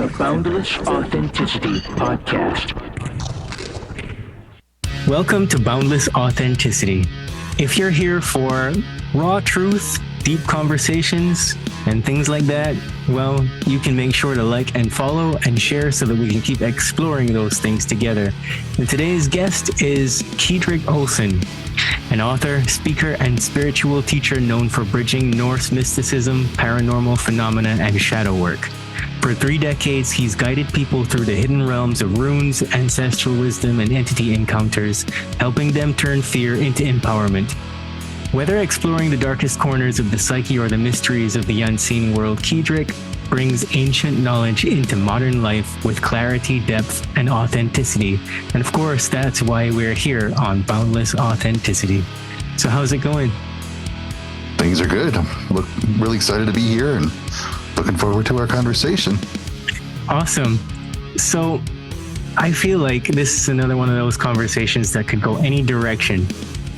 the Boundless Authenticity Podcast. Welcome to Boundless Authenticity. If you're here for raw truth, deep conversations, and things like that, well, you can make sure to like and follow and share so that we can keep exploring those things together. And today's guest is Kaedrich Olsen, an author, speaker, and spiritual teacher known for bridging Norse mysticism, paranormal phenomena, and shadow work. For 3 decades, he's guided people through the hidden realms of runes, ancestral wisdom, and entity encounters, helping them turn fear into empowerment. Whether exploring the darkest corners of the psyche or the mysteries of the unseen world, Kaedrich brings ancient knowledge into modern life with clarity, depth, and authenticity. And of course, that's why we're here on Boundless Authenticity. So how's it going? Things are good. I'm really excited to be here and looking forward to our conversation. Awesome. So I feel like this is another one of those conversations that could go any direction,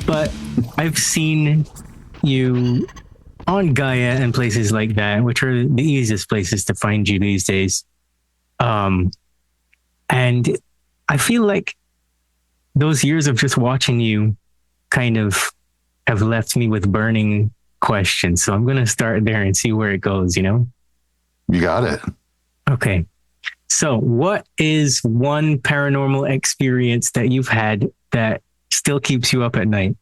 but I've seen you on Gaia and places like that, which are the easiest places to find you these days. And I feel like those years of just watching you kind of have left me with burning questions. So I'm going to start there and see where it goes, you know? You got it. Okay. So what is one paranormal experience that you've had that still keeps you up at night?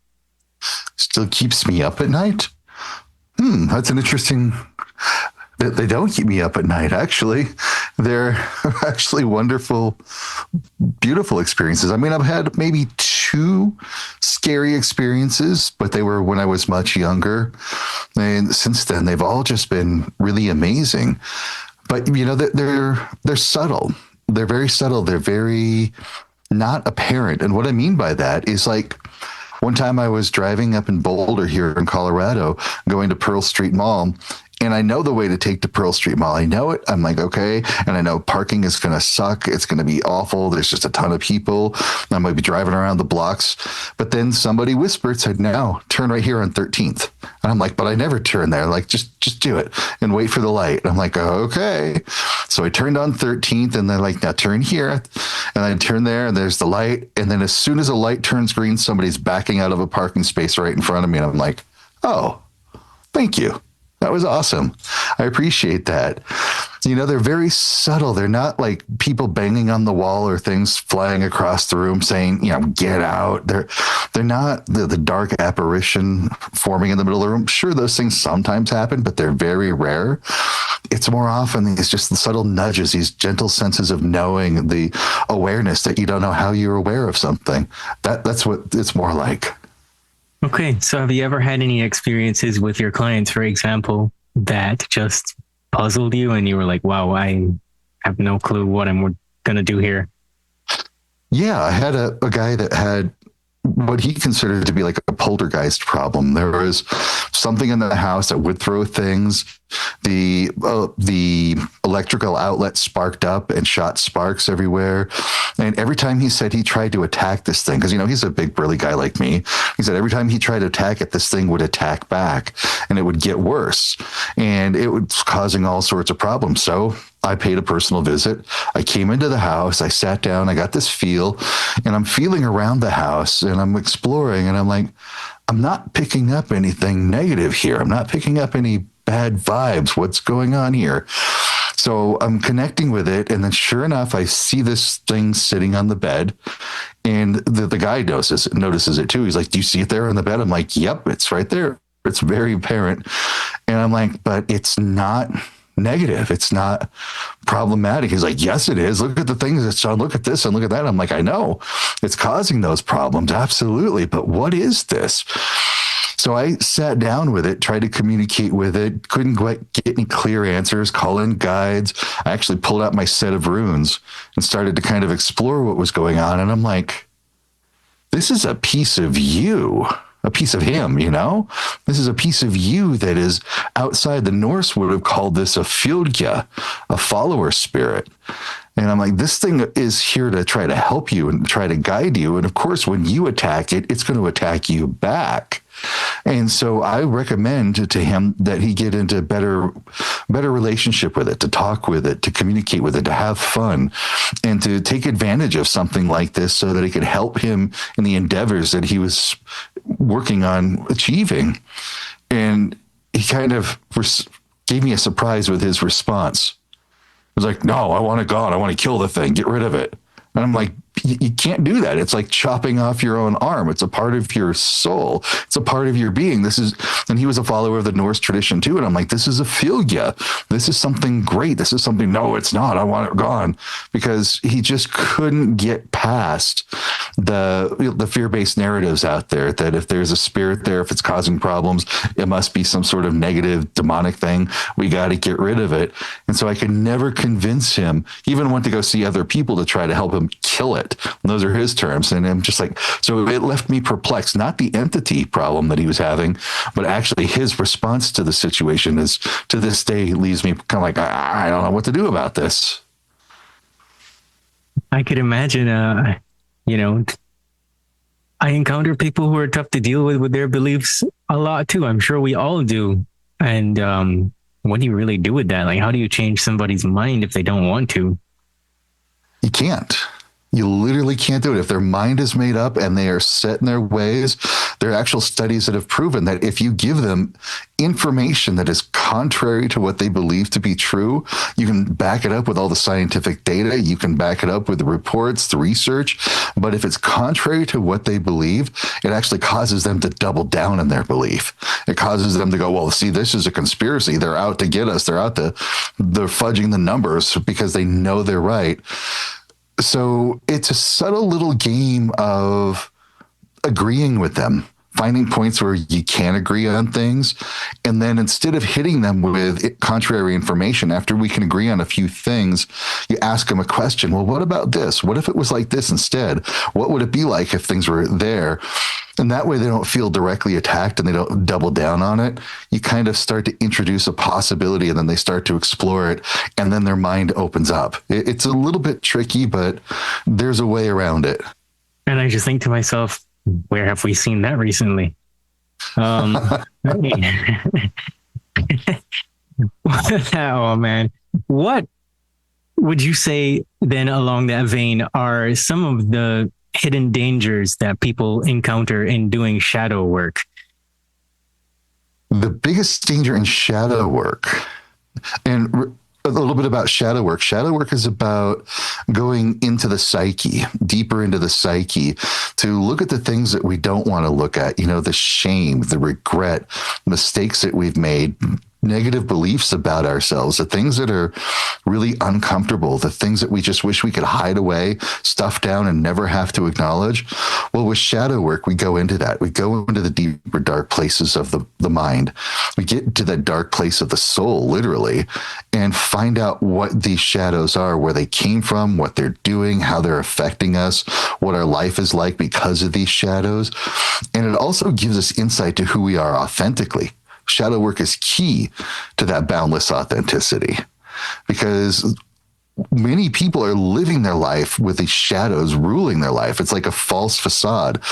Still keeps me up at night? That's an interesting... They don't keep me up at night, actually. They're actually wonderful, beautiful experiences. I mean, I've had maybe 2 scary experiences, but they were when I was much younger. And since then, they've all just been really amazing. But, you know, they're subtle. They're very subtle. They're very not apparent. And what I mean by that is, like, one time I was driving up in Boulder here in Colorado, going to Pearl Street Mall, and I know the way to take to Pearl Street Mall. I know it. I'm like, okay. And I know parking is going to suck. It's going to be awful. There's just a ton of people. I might be driving around the blocks. But then somebody whispered, said, no, turn right here on 13th. And I'm like, but I never turn there. Like, just do it and wait for the light. And I'm like, okay. So I turned on 13th and they're like, now turn here. And I turn there and there's the light. And then as soon as the light turns green, somebody's backing out of a parking space right in front of me. And I'm like, oh, thank you. That was awesome. I appreciate that. You know, they're very subtle. They're not like people banging on the wall or things flying across the room saying, you know, get out. They're not the dark apparition forming in the middle of the room. Sure, those things sometimes happen, but they're very rare. It's more often these just the subtle nudges, these gentle senses of knowing, the awareness that you don't know how you're aware of something. That's what it's more like. Okay, so have you ever had any experiences with your clients, for example, that just puzzled you and you were like, wow, I have no clue what I'm going to do here? Yeah, I had a guy that had what he considered to be like a poltergeist problem. There was something in the house that would throw things. The electrical outlet sparked up and shot sparks everywhere. And every time he said he tried to attack this thing, because, you know, he's a big burly guy like me. He said every time he tried to attack it, this thing would attack back and it would get worse. And it was causing all sorts of problems. So I paid a personal visit. I came into the house. I sat down. I got this feel and I'm feeling around the house and I'm exploring and I'm like, I'm not picking up anything negative here. I'm not picking up any bad vibes. What's going on here? So I'm connecting with it. And then sure enough, I see this thing sitting on the bed and the guy notices it too. He's like, do you see it there on the bed? I'm like, yep, it's right there. It's very apparent. And I'm like, but it's not negative. It's not problematic. He's like, yes, it is. Look at the things that's on. Look at this and look at that. I'm like, I know it's causing those problems. Absolutely. But what is this? So I sat down with it, tried to communicate with it, couldn't quite get any clear answers, call in guides. I actually pulled out my set of runes and started to kind of explore what was going on. And I'm like, this is a piece of you. A piece of him, you know? This is a piece of you that is outside. The Norse would have called this a fylgja, a follower spirit. And I'm like, this thing is here to try to help you and try to guide you. And of course, when you attack it, it's going to attack you back. And so I recommend to him that he get into better relationship with it, to talk with it, to communicate with it, to have fun, and to take advantage of something like this so that it could help him in the endeavors that he was working on achieving. And he kind of gave me a surprise with his response. He was like, no, I want it gone. I want to kill the thing. Get rid of it. And I'm like, you can't do that. It's like chopping off your own arm. It's a part of your soul. It's a part of your being. And he was a follower of the Norse tradition too. And I'm like, this is a fylgja. This is something great. This is something, no, it's not. I want it gone. Because he just couldn't get past the fear-based narratives out there that if there's a spirit there, if it's causing problems, it must be some sort of negative demonic thing. We got to get rid of it. And so I could never convince him, he even went to go see other people to try to help him kill it. And those are his terms. And I'm just like, so it left me perplexed, not the entity problem that he was having, but actually his response to the situation is, to this day, leaves me kind of like, I don't know what to do about this. I could imagine, I encounter people who are tough to deal with their beliefs a lot too. I'm sure we all do. And what do you really do with that? Like, how do you change somebody's mind if they don't want to? You can't. You literally can't do it. If their mind is made up and they are set in their ways, there are actual studies that have proven that if you give them information that is contrary to what they believe to be true, you can back it up with all the scientific data. You can back it up with the reports, the research. But if it's contrary to what they believe, it actually causes them to double down in their belief. It causes them to go, well, see, this is a conspiracy. They're out to get us. They're fudging the numbers because they know they're right. So it's a subtle little game of agreeing with them, finding points where you can agree on things. And then instead of hitting them with contrary information, after we can agree on a few things, you ask them a question. Well, what about this? What if it was like this instead? What would it be like if things were there? And that way they don't feel directly attacked and they don't double down on it. You kind of start to introduce a possibility and then they start to explore it. And then their mind opens up. It's a little bit tricky, but there's a way around it. And I just think to myself, where have we seen that recently? Oh man. What would you say then along that vein are some of the hidden dangers that people encounter in doing shadow work? The biggest danger in shadow work, and a little bit about shadow work. Shadow work is about going into the psyche, deeper into the psyche, to look at the things that we don't want to look at, the shame, the regret, mistakes that we've made, negative beliefs about ourselves, the things that are really uncomfortable, the things that we just wish we could hide away, stuff down, and never have to acknowledge. Well, with shadow work, we go into that. We go into the deeper, dark places of the mind. We get into that dark place of the soul, literally, and find out what these shadows are, where they came from, what they're doing, how they're affecting us, what our life is like because of these shadows. And it also gives us insight to who we are authentically. Shadow work is key to that boundless authenticity, because many people are living their life with these shadows ruling their life. It's like a false facade,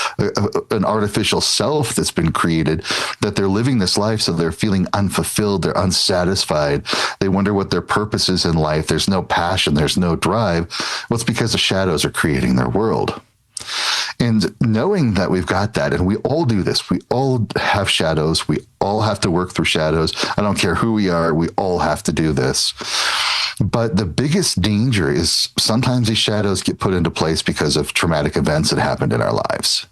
an artificial self that's been created, that they're living this life so they're feeling unfulfilled, they're unsatisfied. They wonder what their purpose is in life. There's no passion, there's no drive. Well, it's because the shadows are creating their world. And knowing that we've got that, and we all do this, we all have shadows, we all have to work through shadows. I don't care who we are, we all have to do this. But the biggest danger is sometimes these shadows get put into place because of traumatic events that happened in our lives.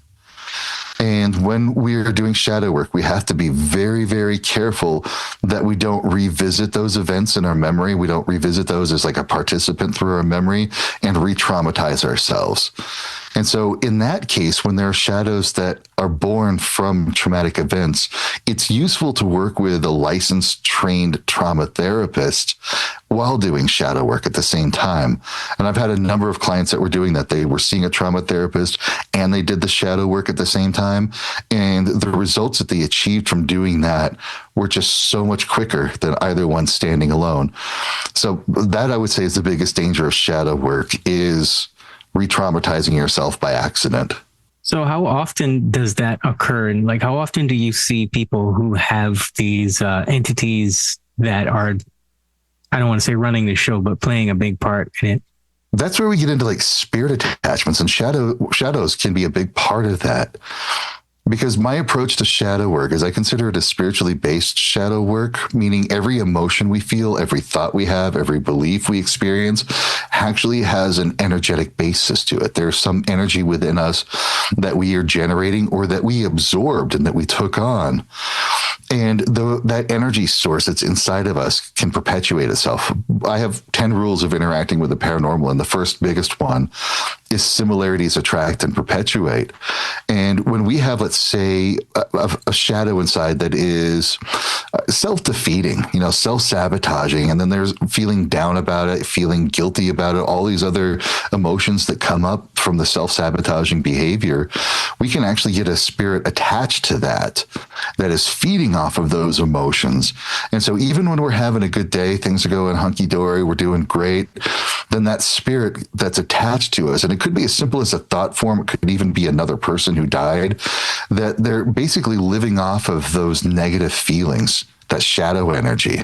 And when we're doing shadow work, we have to be very, very careful that we don't revisit those events in our memory. We don't revisit those as like a participant through our memory and re-traumatize ourselves. And so in that case, when there are shadows that are born from traumatic events, it's useful to work with a licensed, trained trauma therapist while doing shadow work at the same time. And I've had a number of clients that were doing that. They were seeing a trauma therapist and they did the shadow work at the same time. And the results that they achieved from doing that were just so much quicker than either one standing alone. So that, I would say, is the biggest danger of shadow work, is re-traumatizing yourself by accident. So how often does that occur? And like, how often do you see people who have these entities that are, I don't want to say running the show, but playing a big part in it? That's where we get into like spirit attachments, and shadows can be a big part of that. Because my approach to shadow work is I consider it a spiritually based shadow work, meaning every emotion we feel, every thought we have, every belief we experience actually has an energetic basis to it. There's some energy within us that we are generating or that we absorbed and that we took on. And that energy source that's inside of us can perpetuate itself. I have 10 rules of interacting with the paranormal, and the first biggest one is similarities attract and perpetuate. And when we have, let's say, a shadow inside that is self-defeating, self-sabotaging, and then there's feeling down about it, feeling guilty about it, all these other emotions that come up from the self-sabotaging behavior, we can actually get a spirit attached to that is feeding off of those emotions. And so even when we're having a good day, things are going hunky-dory, we're doing great, then that spirit that's attached to us, and it could be as simple as a thought form, it could even be another person who died, that they're basically living off of those negative feelings, that shadow energy.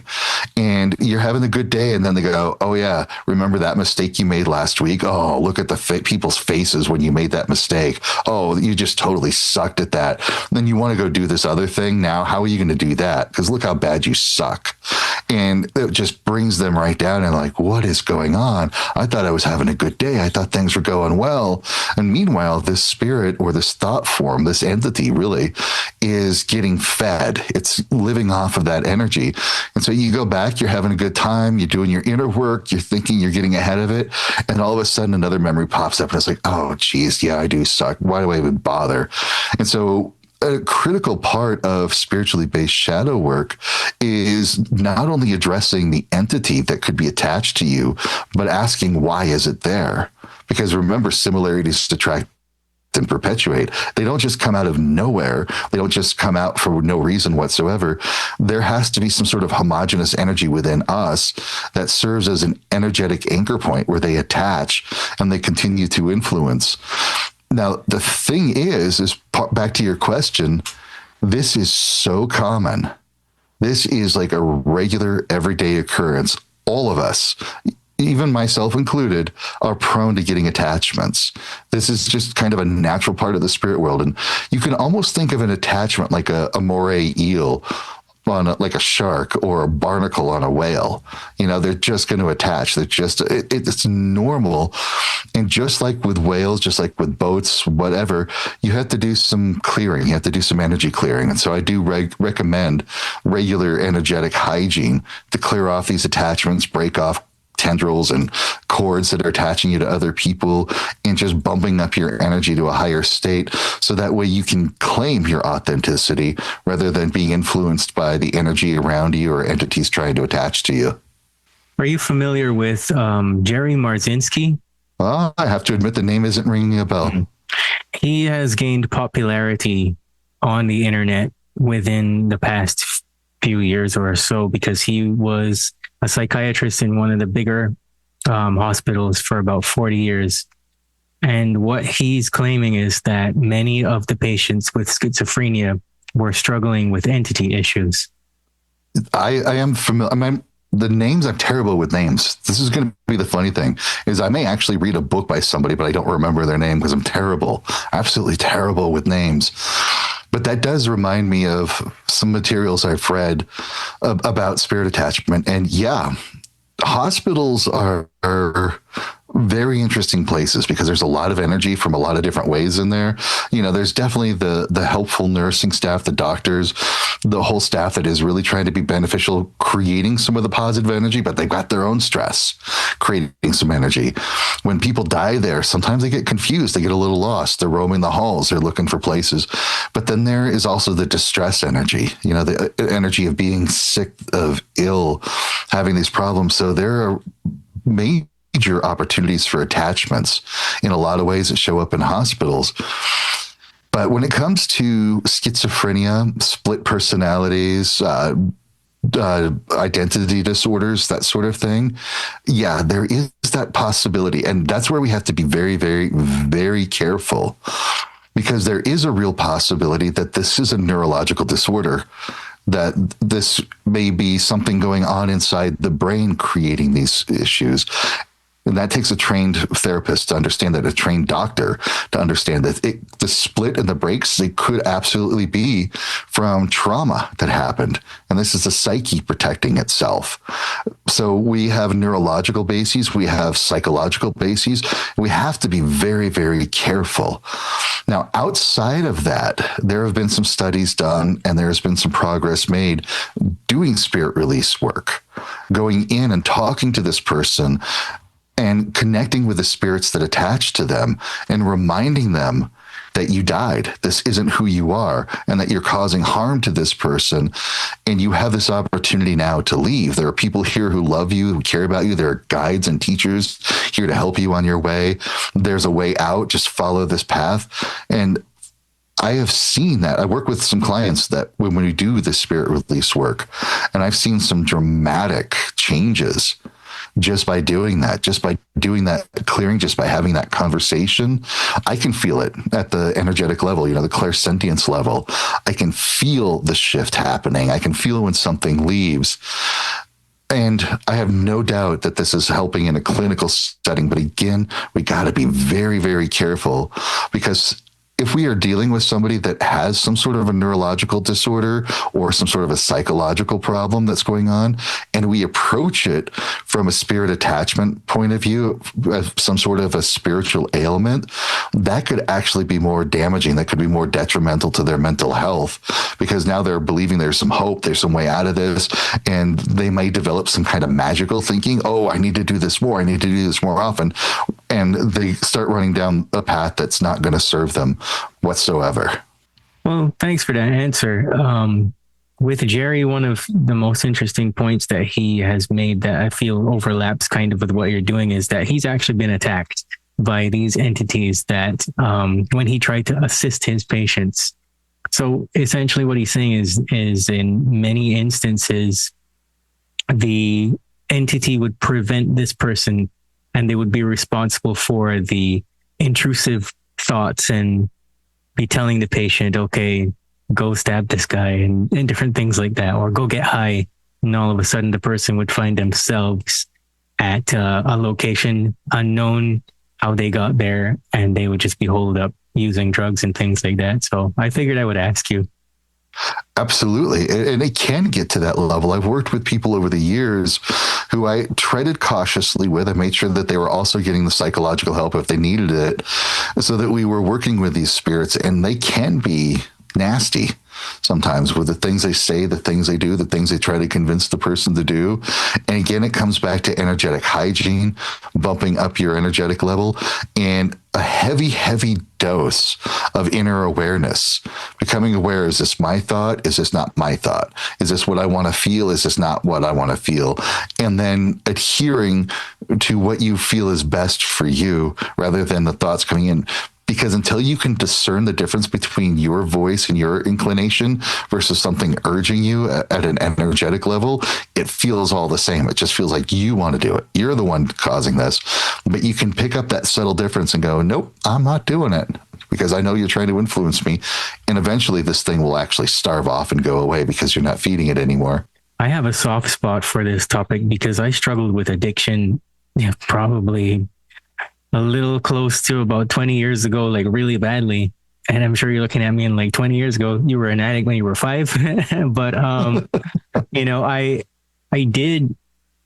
And you're having a good day, and then they go, oh yeah, remember that mistake you made last week? Oh, look at the people's faces when you made that mistake. Oh, you just totally sucked at that. And then you want to go do this other thing now. How are you going to do that? Because look how bad you suck. And it just brings them right down and like, what is going on? I thought I was having a good day. I thought things were going well. And meanwhile, this spirit or this thought form, this entity really is getting fed. It's living off of that energy. And so you go back, you're having a good time, you're doing your inner work, you're thinking you're getting ahead of it. And all of a sudden another memory pops up and it's like, oh, geez, yeah, I do suck. Why do I even bother? And so a critical part of spiritually based shadow work is not only addressing the entity that could be attached to you, but asking, why is it there? Because remember, similarities attract and perpetuate. They don't just come out of nowhere. They don't just come out for no reason whatsoever. There has to be some sort of homogeneous energy within us that serves as an energetic anchor point where they attach and they continue to influence. Now, the thing is back to your question, this is so common. This is like a regular everyday occurrence. All of us, even myself included, are prone to getting attachments. This is just kind of a natural part of the spirit world. And you can almost think of an attachment like a moray eel on like a shark or a barnacle on a whale. They're just going to attach. They're just, it's normal. And just like with whales, just like with boats, whatever, you have to do some clearing. You have to do some energy clearing. And so I do recommend regular energetic hygiene to clear off these attachments, break off tendrils and cords that are attaching you to other people, and just bumping up your energy to a higher state so that way you can claim your authenticity rather than being influenced by the energy around you or entities trying to attach to you. Are you familiar with Jerry Marzinski? Well, I have to admit the name isn't ringing a bell. He has gained popularity on the internet within the past few years or so because he was a psychiatrist in one of the bigger hospitals for about 40 years. And what he's claiming is that many of the patients with schizophrenia were struggling with entity issues. I am familiar. The names, I'm terrible with names. This is going to be the funny thing, is I may actually read a book by somebody, but I don't remember their name because I'm terrible, absolutely terrible with names. But that does remind me of some materials I've read about spirit attachment. And yeah, hospitals are very interesting places because there's a lot of energy from a lot of different ways in there. There's definitely the helpful nursing staff, the doctors, the whole staff that is really trying to be beneficial, creating some of the positive energy, but they've got their own stress, creating some energy. When people die there, sometimes they get confused. They get a little lost. They're roaming the halls. They're looking for places. But then there is also the distress energy, the energy of being sick, of ill, having these problems. So there are major opportunities for attachments in a lot of ways that show up in hospitals. But when it comes to schizophrenia, split personalities, identity disorders, that sort of thing, yeah, there is that possibility. And that's where we have to be very, very, very careful because there is a real possibility that this is a neurological disorder, that this may be something going on inside the brain creating these issues. And that takes a trained therapist to understand that, a trained doctor to understand that the split and the breaks, they could absolutely be from trauma that happened. And this is the psyche protecting itself. So we have neurological bases, we have psychological bases. We have to be very, very careful. Now, outside of that, there have been some studies done and there's been some progress made doing spirit release work, going in and talking to this person and connecting with the spirits that attach to them and reminding them that you died. This isn't who you are, and that you're causing harm to this person. And you have this opportunity now to leave. There are people here who love you, who care about you. There are guides and teachers here to help you on your way. There's a way out. Just follow this path. And I have seen that. I work with some clients that when we do the spirit release work, and I've seen some dramatic changes just by doing that clearing, just by having that conversation. I can feel it at the energetic level, the clairsentience level. I can feel the shift happening. I can feel when something leaves. And I have no doubt that this is helping in a clinical setting. But again, we got to be very, very careful, because if we are dealing with somebody that has some sort of a neurological disorder or some sort of a psychological problem that's going on, and we approach it from a spirit attachment point of view, some sort of a spiritual ailment, that could actually be more damaging. That could be more detrimental to their mental health, because now they're believing there's some hope, there's some way out of this, and they may develop some kind of magical thinking. Oh, I need to do this more. I need to do this more often. And they start running down a path that's not going to serve them whatsoever. Well, thanks for that answer. With Jerry, one of the most interesting points that he has made that I feel overlaps kind of with what you're doing is that he's actually been attacked by these entities that when he tried to assist his patients. So essentially what he's saying is in many instances, the entity would prevent this person, and they would be responsible for the intrusive thoughts and be telling the patient, okay, go stab this guy and different things like that, or go get high. And all of a sudden the person would find themselves at a location unknown how they got there, and they would just be holed up using drugs and things like that. So I figured I would ask you. Absolutely. And it can get to that level. I've worked with people over the years who I treaded cautiously with. I made sure that they were also getting the psychological help if they needed it, so that we were working with these spirits. And they can be nasty sometimes with the things they say, the things they do, the things they try to convince the person to do. And again, it comes back to energetic hygiene, bumping up your energetic level, and a heavy, heavy dose of inner awareness, becoming aware. Is this my thought? Is this not my thought? Is this what I want to feel? Is this not what I want to feel? And then adhering to what you feel is best for you rather than the thoughts coming in. Because until you can discern the difference between your voice and your inclination versus something urging you at an energetic level, it feels all the same. It just feels like you want to do it. You're the one causing this. But you can pick up that subtle difference and go, nope, I'm not doing it, because I know you're trying to influence me. And eventually this thing will actually starve off and go away because you're not feeding it anymore. I have a soft spot for this topic because I struggled with addiction, probably a little close to about 20 years ago, like really badly. And I'm sure you're looking at me and like 20 years ago, you were an addict when you were 5. But, I did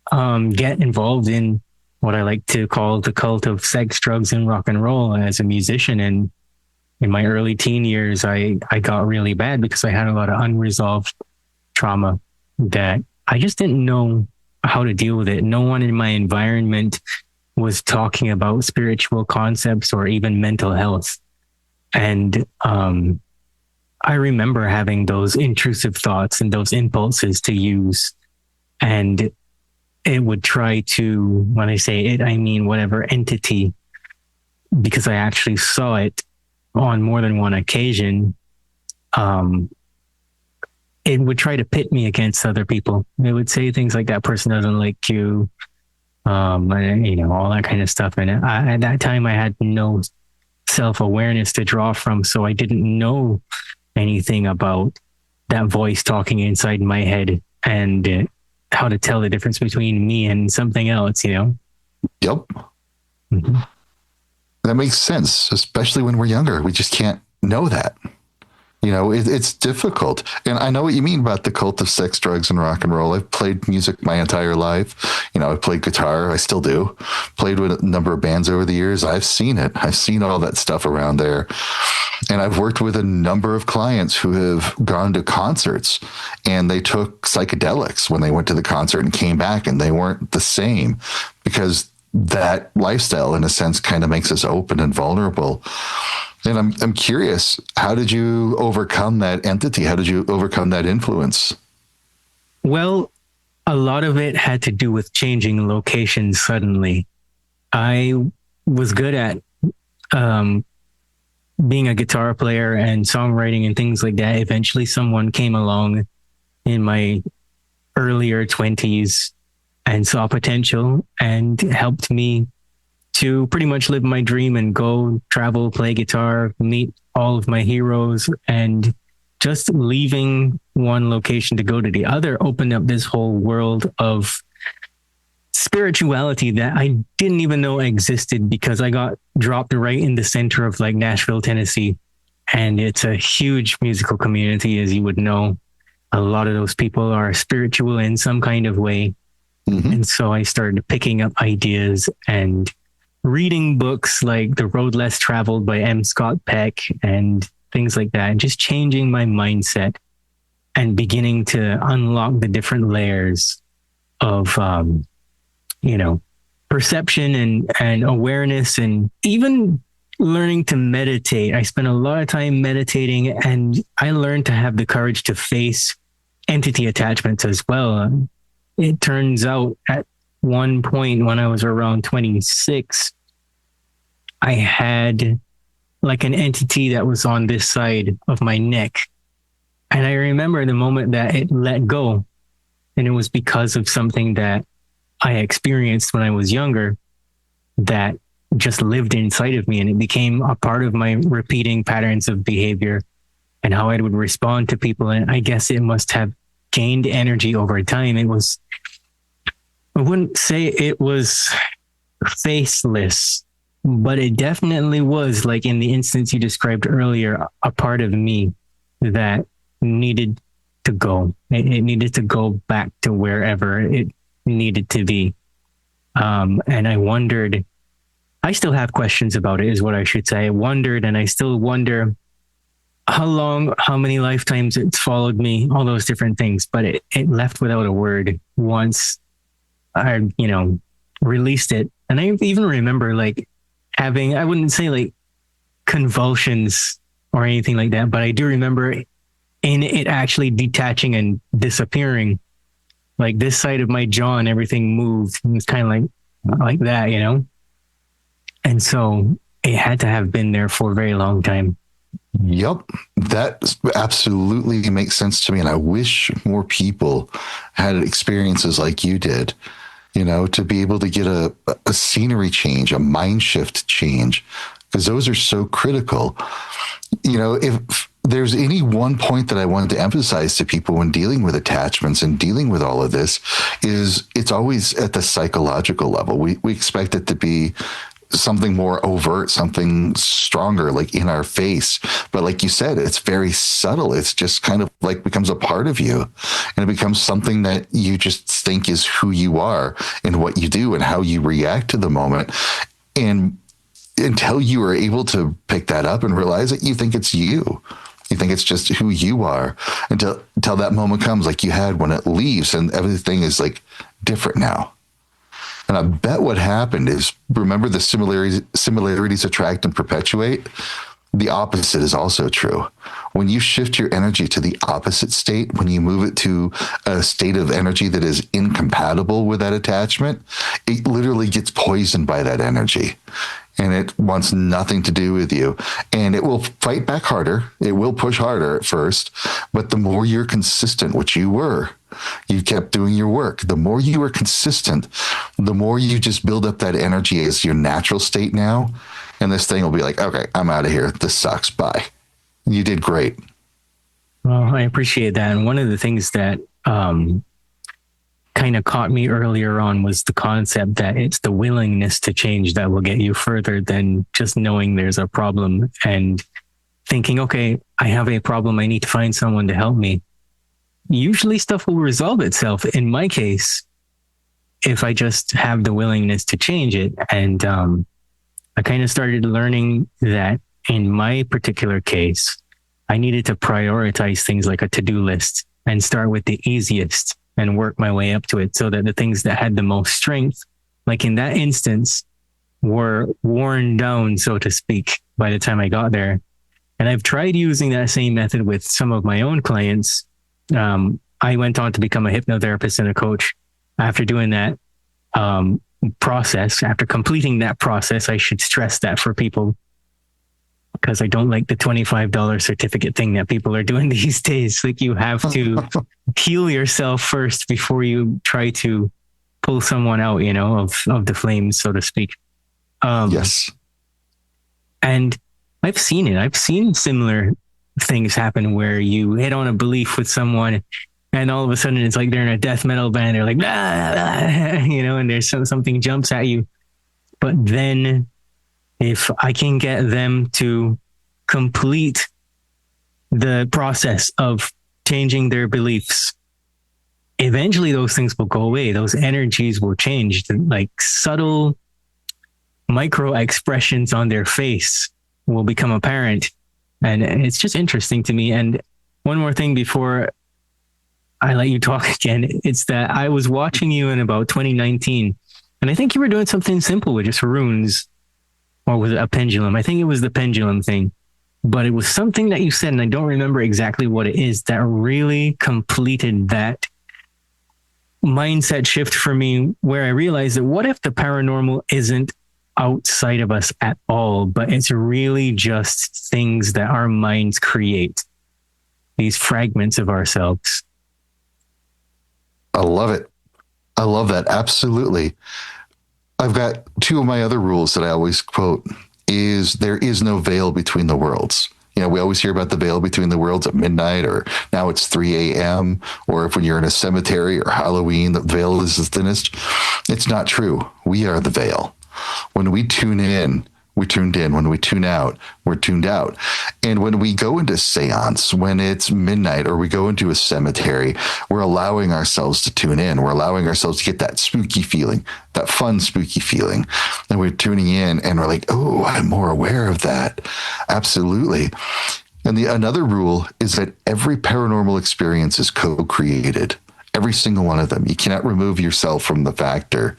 get involved in what I like to call the cult of sex, drugs, and rock and roll as a musician. And in my early teen years, I got really bad because I had a lot of unresolved trauma that I just didn't know how to deal with it. No one in my environment was talking about spiritual concepts or even mental health. And I remember having those intrusive thoughts and those impulses to use. And it would try to, when I say it, I mean whatever entity, because I actually saw it on more than one occasion. It would try to pit me against other people. It would say things like, that person doesn't like you. And, all that kind of stuff. And at that time I had no self-awareness to draw from. So I didn't know anything about that voice talking inside my head and how to tell the difference between me and something else, you know? Yep. Mm-hmm. That makes sense, especially when we're younger. We just can't know that. You know, it's difficult. And I know what you mean about the cult of sex, drugs, and rock and roll. I've played music my entire life. You know, I've played guitar. I still do. Played with a number of bands over the years. I've seen it. I've seen all that stuff around there. And I've worked with a number of clients who have gone to concerts and they took psychedelics when they went to the concert and came back and they weren't the same because that lifestyle, in a sense, kind of makes us open and vulnerable. And I'm curious, how did you overcome that entity? How did you overcome that influence? Well, a lot of it had to do with changing locations suddenly. I was good at being a guitar player and songwriting and things like that. Eventually, someone came along in my earlier 20s and saw potential and helped me to pretty much live my dream and go travel, play guitar, meet all of my heroes, and just leaving one location to go to the other opened up this whole world of spirituality that I didn't even know existed because I got dropped right in the center of like Nashville, Tennessee. And it's a huge musical community, as you would know. A lot of those people are spiritual in some kind of way. Mm-hmm. And so I started picking up ideas and reading books like The Road Less Traveled by M. Scott Peck and things like that, and just changing my mindset and beginning to unlock the different layers of, perception and awareness, and even learning to meditate. I spent a lot of time meditating and I learned to have the courage to face entity attachments as well. It turns out at one point when I was around 26, I had like an entity that was on this side of my neck. And I remember the moment that it let go. And it was because of something that I experienced when I was younger that just lived inside of me. And it became a part of my repeating patterns of behavior and how I would respond to people. And I guess it must have gained energy over time. I wouldn't say it was faceless, but it definitely was, like in the instance you described earlier, a part of me that needed to go. It needed to go back to wherever it needed to be. And I wondered, I still have questions about it, is what I should say. I wondered, and I still wonder how long, how many lifetimes it's followed me, all those different things. But it left without a word once I, released it. And I even remember like having, I wouldn't say like convulsions or anything like that, but I do remember in it actually detaching and disappearing. Like this side of my jaw and everything moved. It was kind of like that, And so it had to have been there for a very long time. Yep. That absolutely makes sense to me. And I wish more people had experiences like you did, to be able to get a scenery change, a mind shift change, because those are so critical. If there's any one point that I wanted to emphasize to people when dealing with attachments and dealing with all of this is it's always at the psychological level. We expect it to be something more overt, something stronger, like in our face. But like you said, it's very subtle. It's just kind of like becomes a part of you, and it becomes something that you just think is who you are and what you do and how you react to the moment. And until you are able to pick that up and realize that you think it's you. You think it's just who you are until that moment comes like you had when it leaves and everything is like different now. And I bet what happened is, remember the similarities attract and perpetuate? The opposite is also true. When you shift your energy to the opposite state, when you move it to a state of energy that is incompatible with that attachment, it literally gets poisoned by that energy. and it wants nothing to do with you. And it will fight back harder. It will push harder at first, but the more you're consistent, which you were, you kept doing your work. The more you were consistent, the more you just build up that energy as your natural state now. And this thing will be like, okay, I'm out of here. This sucks. Bye. You did great. Well, I appreciate that. And one of the things that kind of caught me earlier on was the concept that it's the willingness to change that will get you further than just knowing there's a problem and thinking, okay, I have a problem. I need to find someone to help me. Usually stuff will resolve itself. In my case, if I just have the willingness to change it. And I kind of started learning that in my particular case, I needed to prioritize things like a to-do list and start with the easiest and work my way up to it, so that the things that had the most strength, like in that instance, were worn down, so to speak, by the time I got there. And I've tried using that same method with some of my own clients. I went on to become a hypnotherapist and a coach. After doing that process, after completing that process, I should stress that for people, because I don't like the $25 certificate thing that people are doing these days. Like, you have to heal yourself first before you try to pull someone out, of the flames, so to speak. Yes. And I've seen it. I've seen similar things happen where you hit on a belief with someone and all of a sudden it's like they're in a death metal band. They're like, blah, blah, and there's something jumps at you. But then if I can get them to complete the process of changing their beliefs, eventually those things will go away. Those energies will change, like subtle micro expressions on their face will become apparent. And it's just interesting to me. And one more thing before I let you talk again, it's that I was watching you in about 2019, and I think you were doing something simple with just runes. Or was it a pendulum? I think it was the pendulum thing. But it was something that you said, and I don't remember exactly what it is, that really completed that mindset shift for me, where I realized that what if the paranormal isn't outside of us at all, but it's really just things that our minds create, these fragments of ourselves. I love it. I love that. Absolutely. I've got two of my other rules that I always quote is there is no veil between the worlds. We always hear about the veil between the worlds at midnight, or now it's 3 a.m. Or if when you're in a cemetery or Halloween, the veil is the thinnest. It's not true. We are the veil. When we tune in, we tuned in. When we tune out, we're tuned out. And when we go into seance, when it's midnight or we go into a cemetery, we're allowing ourselves to tune in. We're allowing ourselves to get that spooky feeling, that fun, spooky feeling. And we're tuning in and we're like, oh, I'm more aware of that. Absolutely. And another rule is that every paranormal experience is co-created. Every single one of them. You cannot remove yourself from the factor.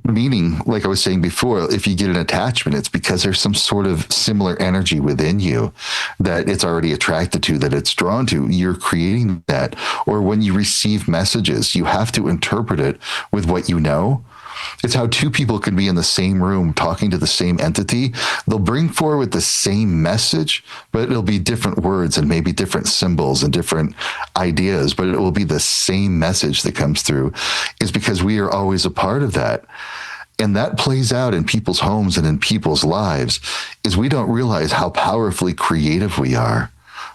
Meaning, like I was saying before, if you get an attachment, it's because there's some sort of similar energy within you that it's already attracted to, that it's drawn to. You're creating that. Or when you receive messages, you have to interpret it with what you know. It's how two people can be in the same room talking to the same entity. They'll bring forward the same message, but it'll be different words and maybe different symbols and different ideas, but it will be the same message that comes through. Is because we are always a part of that. And that plays out in people's homes and in people's lives, is we don't realize how powerfully creative we are.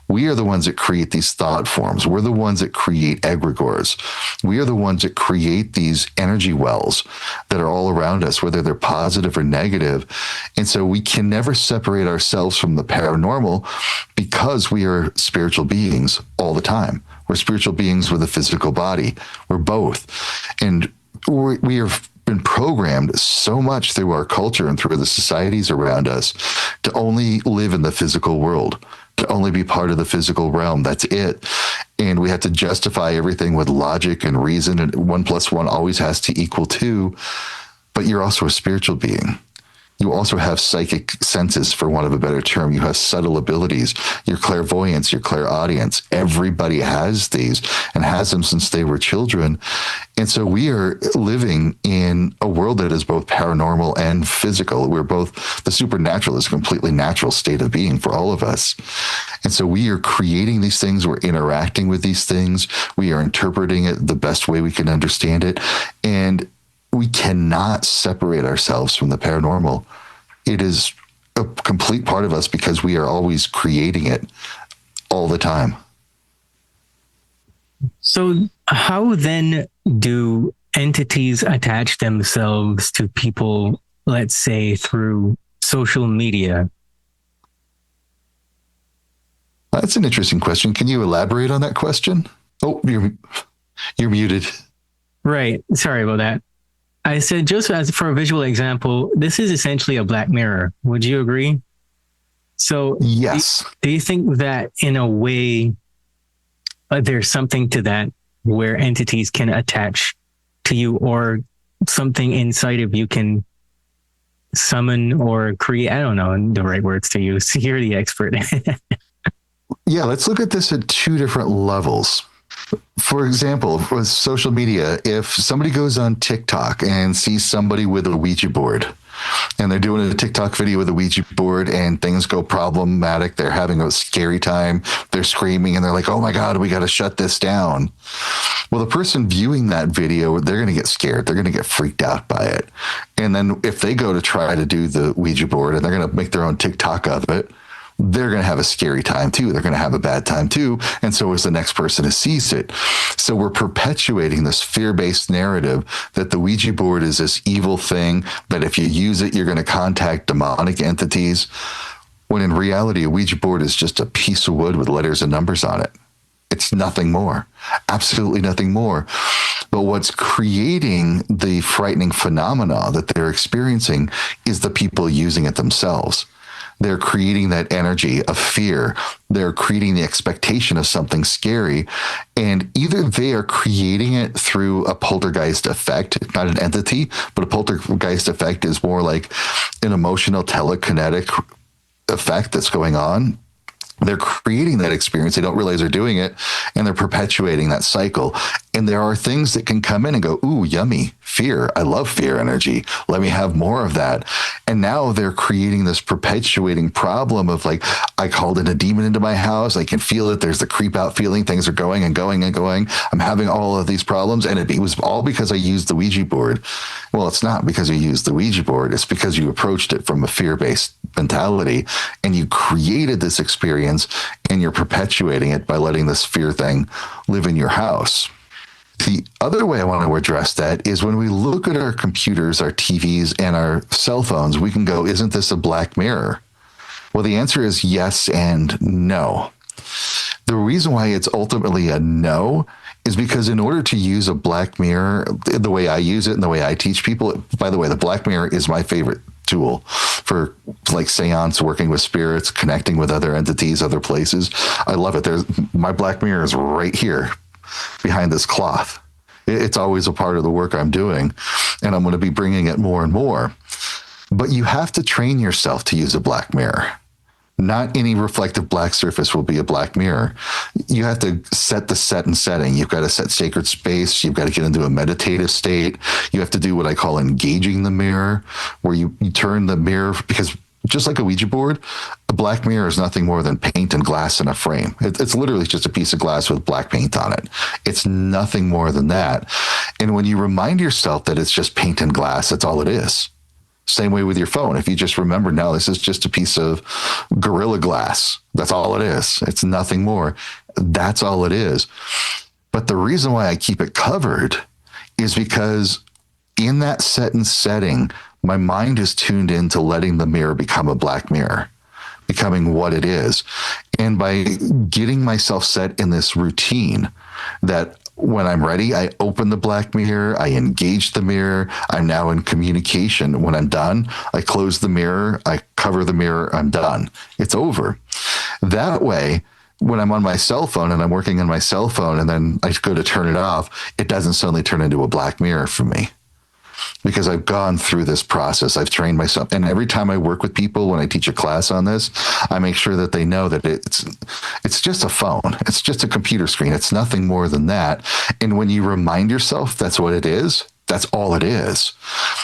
We are the ones that create these thought forms. We're the ones that create egregores. We are the ones that create these energy wells that are all around us, whether they're positive or negative. And so we can never separate ourselves from the paranormal because we are spiritual beings all the time. We're spiritual beings with a physical body. We're both. And we have been programmed so much through our culture and through the societies around us to only live in the physical world, to only be part of the physical realm. That's it. And we have to justify everything with logic and reason, and 1 + 1 always has to equal 2. But you're also a spiritual being. You also have psychic senses, for want of a better term. You have subtle abilities, your clairvoyance, your clairaudience. Everybody has these and has them since they were children. And so we are living in a world that is both paranormal and physical. We're both, the supernatural is a completely natural state of being for all of us. And so we are creating these things. We're interacting with these things. We are interpreting it the best way we can understand it. And we cannot separate ourselves from the paranormal. It is a complete part of us because we are always creating it all the time. So how then do entities attach themselves to people, let's say through social media? That's an interesting question. Can you elaborate on that question? Oh, you're muted. Right. Sorry about that. I said, just as for a visual example, this is essentially a black mirror. Would you agree? So yes. Do you think that in a way, there's something to that where entities can attach to you, or something inside of you can summon or create? I don't know the right words to use. You're the expert. Yeah, let's look at this at two different levels. For example, with social media, if somebody goes on TikTok and sees somebody with a Ouija board, and they're doing a TikTok video with a Ouija board and things go problematic, they're having a scary time, they're screaming and they're like, oh my God, we got to shut this down. Well, the person viewing that video, they're going to get scared. They're going to get freaked out by it. And then if they go to try to do the Ouija board and they're going to make their own TikTok of it, they're going to have a scary time too. They're going to have a bad time too. And so is the next person who sees it. So we're perpetuating this fear-based narrative that the Ouija board is this evil thing, that if you use it, you're going to contact demonic entities. When in reality, a Ouija board is just a piece of wood with letters and numbers on it. It's nothing more, absolutely nothing more. But what's creating the frightening phenomena that they're experiencing is the people using it themselves. They're creating that energy of fear. They're creating the expectation of something scary. And either they are creating it through a poltergeist effect, not an entity, but a poltergeist effect is more like an emotional telekinetic effect that's going on. They're creating that experience. They don't realize they're doing it, and they're perpetuating that cycle. And there are things that can come in and go, ooh, yummy, fear. I love fear energy. Let me have more of that. And now they're creating this perpetuating problem of like, I called in a demon into my house. I can feel it. There's the creep out feeling. Things are going and going and going. I'm having all of these problems. And it was all because I used the Ouija board. Well, it's not because you used the Ouija board. It's because you approached it from a fear-based mentality and you created this experience, and you're perpetuating it by letting this fear thing live in your house. The other way I want to address that is when we look at our computers, our TVs, and our cell phones, we can go, isn't this a black mirror? Well, the answer is yes and no. The reason why it's ultimately a no is because in order to use a black mirror, the way I use it and the way I teach people, by the way, the black mirror is my favorite tool for like seance, working with spirits, connecting with other entities, other places. I love it. My black mirror is right here behind this cloth. It's always a part of the work I'm doing, and I'm going to be bringing it more and more. But you have to train yourself to use a black mirror. Not any reflective black surface will be a black mirror. You have to set the set and setting. You've got to set sacred space. You've got to get into a meditative state. You have to do what I call engaging the mirror, where you turn the mirror, because just like a Ouija board, a black mirror is nothing more than paint and glass in a frame. It's literally just a piece of glass with black paint on it. It's nothing more than that. And when you remind yourself that it's just paint and glass, that's all it is. Same way with your phone. If you just remember, now this is just a piece of Gorilla Glass. That's all it is. It's nothing more. That's all it is. But the reason why I keep it covered is because in that set and setting, my mind is tuned into letting the mirror become a black mirror, becoming what it is. And by getting myself set in this routine that when I'm ready, I open the black mirror, I engage the mirror, I'm now in communication. When I'm done, I close the mirror, I cover the mirror, I'm done. It's over. That way, when I'm on my cell phone and I'm working on my cell phone and then I go to turn it off, it doesn't suddenly turn into a black mirror for me. because I've gone through this process. I've trained myself. And every time I work with people, when I teach a class on this, I make sure that they know that it's just a phone. It's just a computer screen. It's nothing more than that. And when you remind yourself that's what it is, that's all it is.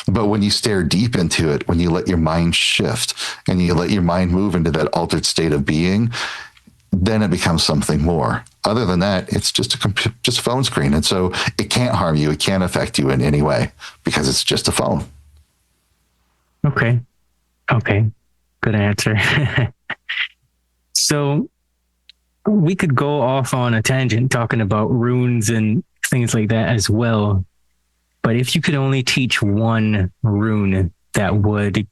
But when you stare deep into it, when you let your mind shift and you let your mind move into that altered state of being, then it becomes something more. Other than that, it's just a phone screen. And so it can't harm you. It can't affect you in any way because it's just a phone. Okay. Good answer. So we could go off on a tangent talking about runes and things like that as well. But if you could only teach one rune that would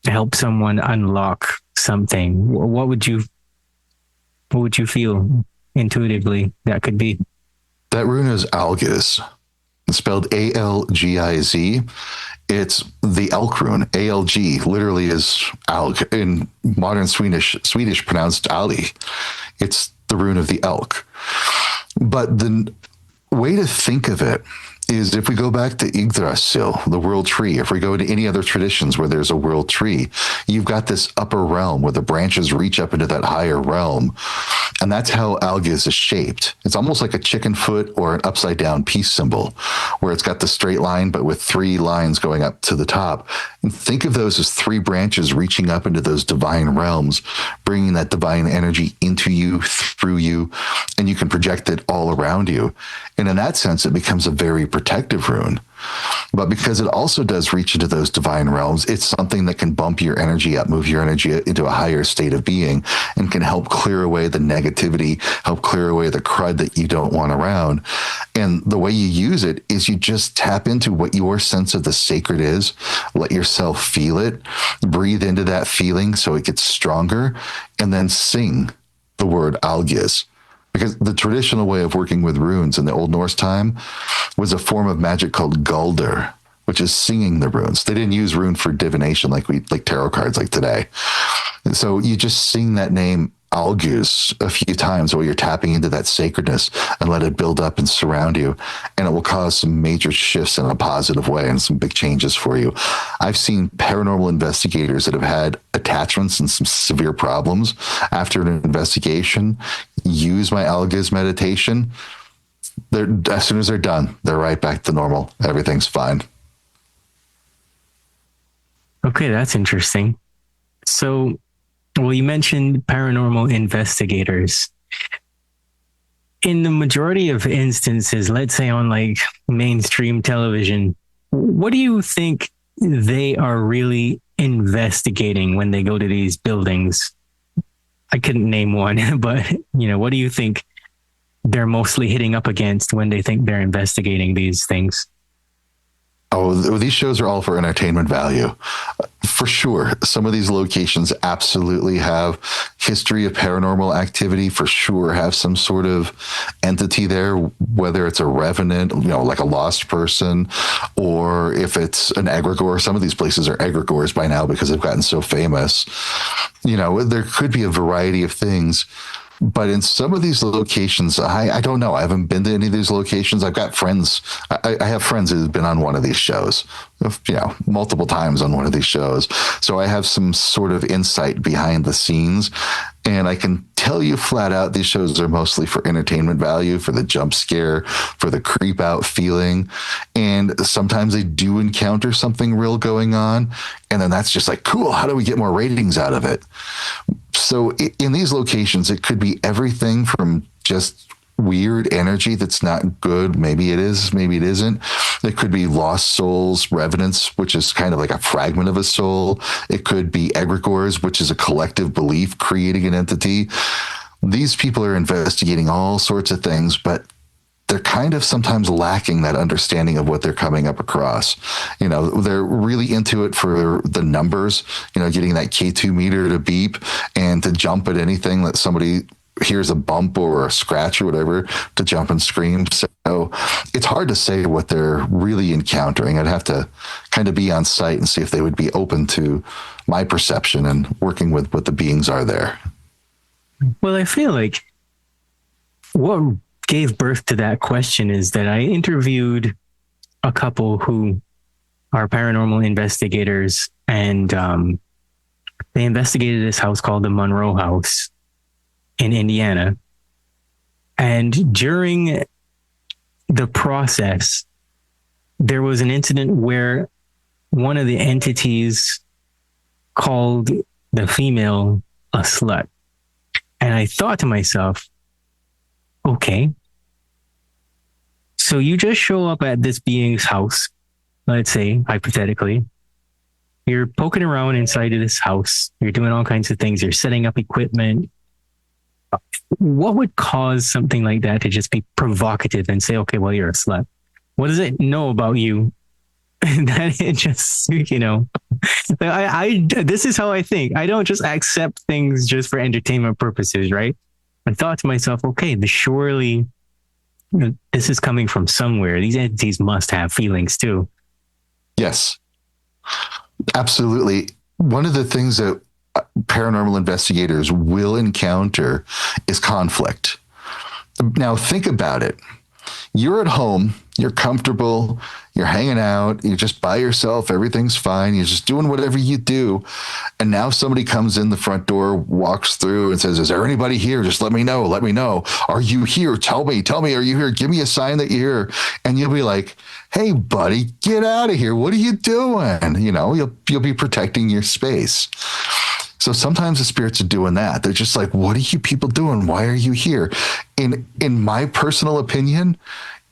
help someone unlock something, what would you feel intuitively that could be? That rune is Algiz. It's spelled Algiz. It's the elk rune. ALG literally is alg. In modern Swedish pronounced Ali. It's the rune of the elk. But the way to think of it is if we go back to Yggdrasil, the world tree, if we go to any other traditions where there's a world tree, you've got this upper realm where the branches reach up into that higher realm. And that's how Algiz is shaped. It's almost like a chicken foot or an upside down peace symbol, where it's got the straight line, but with 3 lines going up to the top. And think of those as 3 branches reaching up into those divine realms, bringing that divine energy into you, through you, and you can project it all around you. And in that sense, it becomes a very protective rune. But because it also does reach into those divine realms, it's something that can bump your energy up, move your energy into a higher state of being, and can help clear away the negativity, help clear away the crud that you don't want around. And the way you use it is you just tap into what your sense of the sacred is, let yourself feel it, breathe into that feeling so it gets stronger, and then sing the word Algiz. Because the traditional way of working with runes in the Old Norse time was a form of magic called Gulder, which is singing the runes. They didn't use rune for divination like tarot cards like today. And so you just sing that name Algiz a few times while you're tapping into that sacredness and let it build up and surround you. And it will cause some major shifts in a positive way and some big changes for you. I've seen paranormal investigators that have had attachments and some severe problems after an investigation use my Algiz meditation. As soon as they're done, they're right back to normal. Everything's fine. Okay, that's interesting. So, well, you mentioned paranormal investigators. In the majority of instances, let's say on like mainstream television, what do you think they are really investigating when they go to these buildings? I couldn't name one, but what do you think they're mostly hitting up against when they think they're investigating these things? Oh, these shows are all for entertainment value. For sure. Some of these locations absolutely have history of paranormal activity, for sure have some sort of entity there, whether it's a revenant, like a lost person, or if it's an egregore. Some of these places are egregores by now because they've gotten so famous. There could be a variety of things. But in some of these locations, I don't know. I haven't been to any of these locations. I've got friends. I have friends who've been on one of these shows, multiple times on one of these shows. So I have some sort of insight behind the scenes. And I can tell you flat out, these shows are mostly for entertainment value, for the jump scare, for the creep out feeling. And sometimes they do encounter something real going on. And then that's just like, cool, how do we get more ratings out of it? So in these locations, it could be everything from just weird energy that's not good. Maybe it is, maybe it isn't. It could be lost souls, revenants, which is kind of like a fragment of a soul. It could be egregores, which is a collective belief creating an entity. These people are investigating all sorts of things, but they're kind of sometimes lacking that understanding of what they're coming up across. They're really into it for the numbers, getting that K2 meter to beep and to jump at anything that somebody hears a bump or a scratch or whatever, to jump and scream. So it's hard to say what they're really encountering. I'd have to kind of be on site and see if they would be open to my perception and working with what the beings are there. Well, I feel like what gave birth to that question is that I interviewed a couple who are paranormal investigators, and they investigated this house called the Monroe House in Indiana. And during the process, there was an incident where one of the entities called the female a slut. And I thought to myself, okay, so you just show up at this being's house, let's say, hypothetically. You're poking around inside of this house. You're doing all kinds of things. You're setting up equipment. What would cause something like that to just be provocative and say, okay, well, you're a slut? What does it know about you that it just, this is how I think. I don't just accept things just for entertainment purposes, right? I thought to myself, okay, surely this is coming from somewhere. These entities must have feelings too. Yes, absolutely. One of the things that paranormal investigators will encounter is conflict. Now, think about it. You're at home, you're comfortable, you're hanging out, you're just by yourself, everything's fine, you're just doing whatever you do. And now somebody comes in the front door, walks through and says, is there anybody here? Just let me know. Let me know. Are you here? Tell me, are you here? Give me a sign that you're here. And you'll be like, hey, buddy, get out of here. What are you doing? You'll be protecting your space. So sometimes the spirits are doing that. They're just like, what are you people doing? Why are you here? In my personal opinion,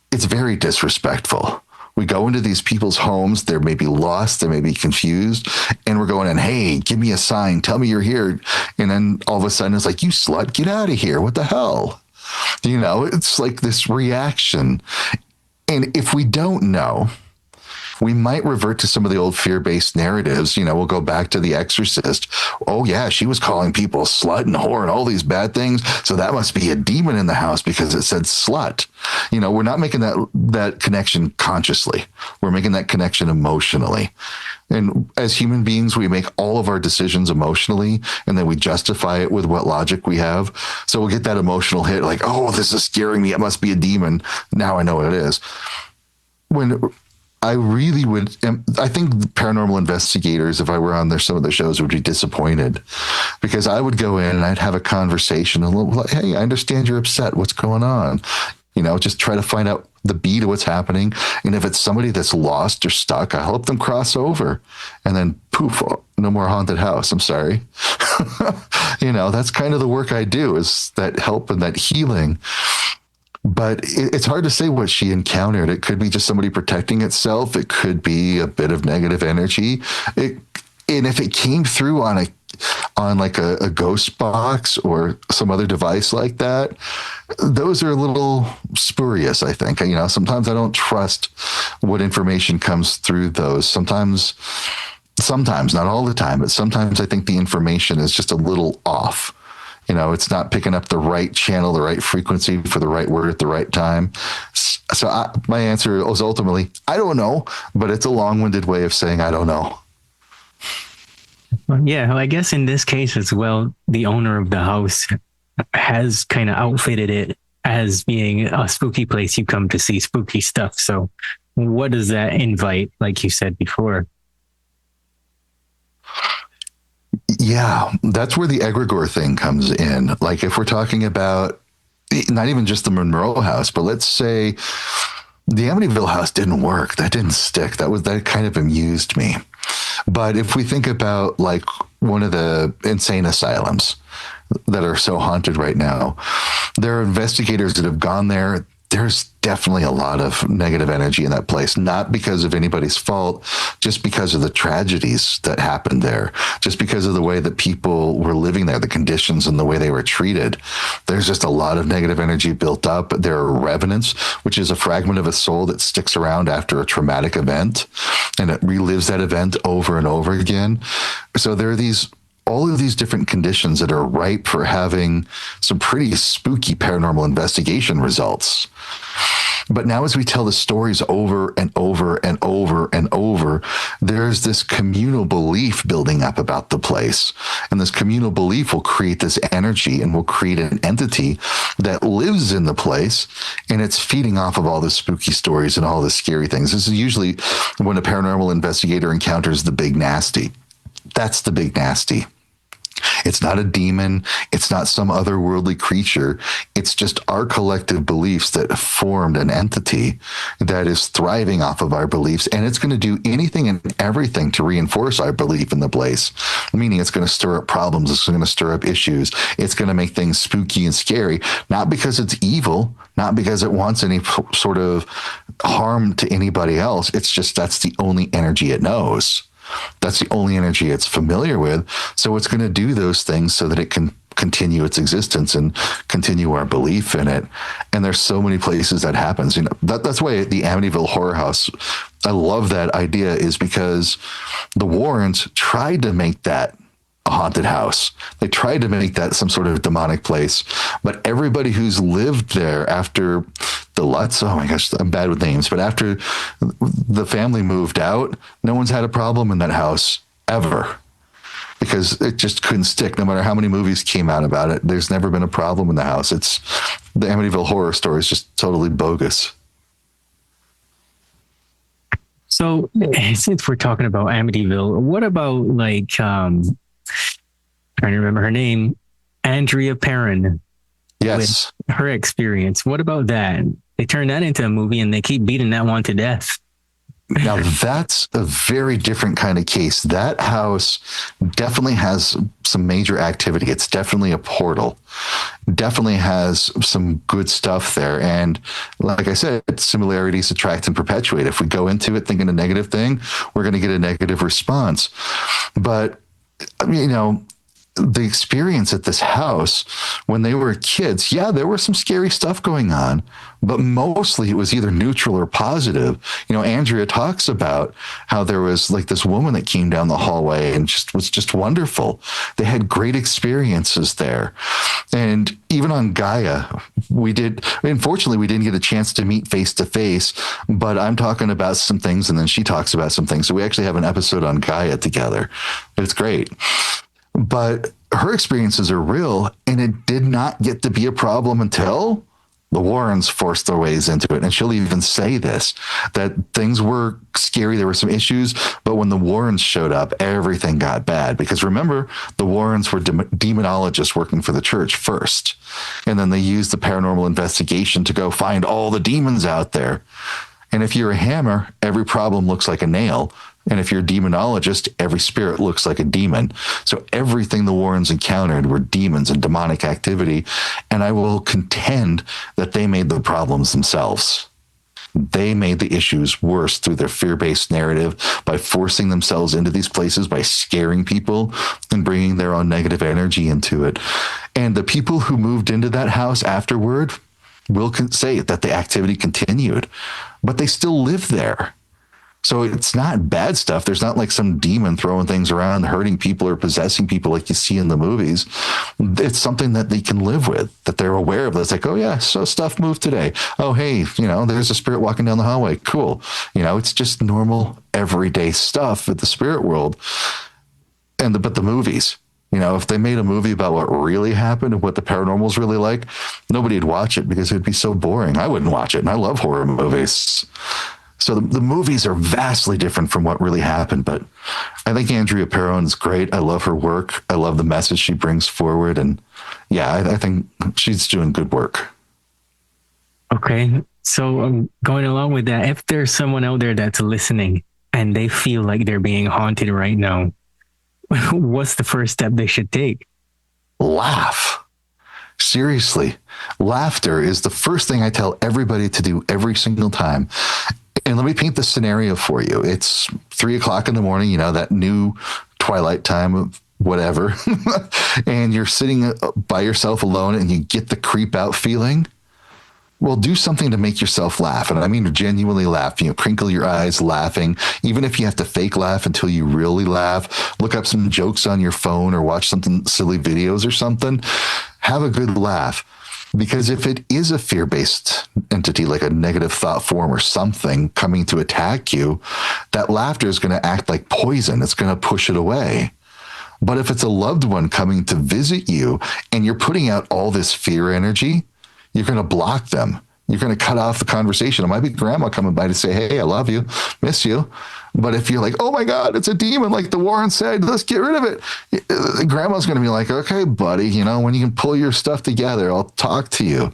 it's very disrespectful. We go into these people's homes. They may be lost. They may be confused. And we're going in, hey, give me a sign. Tell me you're here. And then all of a sudden it's like, you slut, get out of here. What the hell? It's like this reaction. And if we don't know, we might revert to some of the old fear-based narratives. We'll go back to The Exorcist. Oh, yeah, she was calling people slut and whore and all these bad things. So that must be a demon in the house because it said slut. We're not making that connection consciously. We're making that connection emotionally. And as human beings, we make all of our decisions emotionally, and then we justify it with what logic we have. So we'll get that emotional hit like, oh, this is scaring me. It must be a demon. Now I know what it is. When I really would, I think paranormal investigators, if I were on some of the shows, would be disappointed because I would go in and I'd have a conversation and like, hey, I understand you're upset. What's going on? Just try to find out the beat of what's happening. And if it's somebody that's lost or stuck, I help them cross over and then poof, no more haunted house. I'm sorry. That's kind of the work I do, is that help and that healing. But it's hard to say what she encountered. It could be just somebody protecting itself. It could be a bit of negative energy. And if it came through on like a ghost box or some other device like that, those are a little spurious, I think. Sometimes I don't trust what information comes through those. Sometimes, not all the time, but sometimes I think the information is just a little off. It's not picking up the right channel, the right frequency for the right word at the right time. So my answer is ultimately, I don't know, but it's a long-winded way of saying I don't know. Yeah, well, I guess in this case as well, the owner of the house has kind of outfitted it as being a spooky place. You come to see spooky stuff. So what does that invite, like you said before? Yeah, that's where the egregore thing comes in. Like if we're talking about not even just the Monroe house, but let's say the Amityville house didn't work. That didn't stick. That kind of amused me. But if we think about like one of the insane asylums that are so haunted right now, there are investigators that have gone there. There's definitely a lot of negative energy in that place, not because of anybody's fault, just because of the tragedies that happened there, just because of the way that people were living there, the conditions and the way they were treated. There's just a lot of negative energy built up. There are revenants, which is a fragment of a soul that sticks around after a traumatic event, and it relives that event over and over again. So there are all of these different conditions that are ripe for having some pretty spooky paranormal investigation results. But now, as we tell the stories over and over and over and over, there's this communal belief building up about the place. And this communal belief will create this energy and will create an entity that lives in the place. And it's feeding off of all the spooky stories and all the scary things. This is usually when a paranormal investigator encounters the big nasty. That's the big nasty. It's not a demon. It's not some otherworldly creature. It's just our collective beliefs that have formed an entity that is thriving off of our beliefs. And it's going to do anything and everything to reinforce our belief in the place, meaning it's going to stir up problems. It's going to stir up issues. It's going to make things spooky and scary, not because it's evil, not because it wants any sort of harm to anybody else. It's just that's the only energy it knows. That's the only energy it's familiar with. So it's going to do those things so that it can continue its existence and continue our belief in it. And there's so many places that happens. You know, that's why the Amityville Horror House, I love that idea, is because the Warrens tried to make that a haunted house. They tried to make that some sort of demonic place, but everybody who's lived there after the Lutz, oh my gosh, I'm bad with names, but after the family moved out, no one's had a problem in that house ever, because it just couldn't stick. No matter how many movies came out about it, there's never been a problem in the house. It's the Amityville Horror Story is just totally bogus. So since we're talking about Amityville, what about like trying to remember her name, Andrea Perron? Yes. With her experience. What about that? They turned that into a movie and they keep beating that one to death. Now, that's a very different kind of case. That house definitely has some major activity. It's definitely a portal. Definitely has some good stuff there. And like I said, similarities attract and perpetuate. If we go into it thinking a negative thing, we're going to get a negative response. But, you know, the experience at this house when they were kids, yeah, there was some scary stuff going on, but mostly it was either neutral or positive. You know, Andrea talks about how there was like this woman that came down the hallway and was just wonderful. They had great experiences there. And even on Gaia, unfortunately, we didn't get a chance to meet face to face, but I'm talking about some things and then she talks about some things. So we actually have an episode on Gaia together. It's great. But her experiences are real, and it did not get to be a problem until the Warrens forced their ways into it. And she'll even say this, that things were scary. There were some issues, but when the Warrens showed up, everything got bad. Because remember, the Warrens were demonologists working for the church first. And then they used the paranormal investigation to go find all the demons out there. And if you're a hammer, every problem looks like a nail. And if you're a demonologist, every spirit looks like a demon. So everything the Warrens encountered were demons and demonic activity. And I will contend that they made the problems themselves. They made the issues worse through their fear-based narrative by forcing themselves into these places, by scaring people and bringing their own negative energy into it. And the people who moved into that house afterward will say that the activity continued, but they still live there. So it's not bad stuff. There's not like some demon throwing things around, hurting people or possessing people like you see in the movies. It's something that they can live with, that they're aware of. It's like, oh yeah, so stuff moved today. Oh, hey, you know, there's a spirit walking down the hallway. Cool. You know, it's just normal everyday stuff at the spirit world. But the movies, you know, if they made a movie about what really happened and what the paranormal's really like, nobody'd watch it because it'd be so boring. I wouldn't watch it. And I love horror movies. So the movies are vastly different from what really happened, but I think Andrea Perron is great. I love her work. I love the message she brings forward. And yeah, I think she's doing good work. Okay. So going along with that, if there's someone out there that's listening and they feel like they're being haunted right now, what's the first step they should take? Laugh. Seriously, laughter is the first thing I tell everybody to do every single time. And let me paint the scenario for you. It's 3:00 in the morning, you know, that new twilight time of whatever. And you're sitting by yourself alone and you get the creep out feeling. Well, do something to make yourself laugh. And I mean, genuinely laugh, you know, crinkle your eyes laughing, even if you have to fake laugh until you really laugh. Look up some jokes on your phone or watch something silly videos or something. Have a good laugh. Because if it is a fear-based entity, like a negative thought form or something coming to attack you, that laughter is going to act like poison. It's going to push it away. But if it's a loved one coming to visit you and you're putting out all this fear energy, you're going to block them. You're going to cut off the conversation. It might be grandma coming by to say, hey, I love you, miss you. But if you're like, oh my God, it's a demon, like the Warren said, let's get rid of it. Grandma's going to be like, okay, buddy, when you can pull your stuff together, I'll talk to you.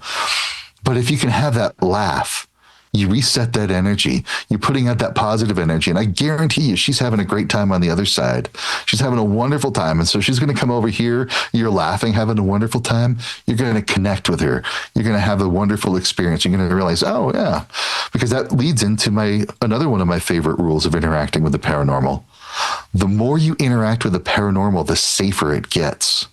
But if you can have that laugh, you reset that energy. You're putting out that positive energy. And I guarantee you, she's having a great time on the other side. She's having a wonderful time. And so she's going to come over here. You're laughing, having a wonderful time. You're going to connect with her. You're going to have a wonderful experience. You're going to realize, oh, yeah, because that leads into another one of my favorite rules of interacting with the paranormal. The more you interact with the paranormal, the safer it gets.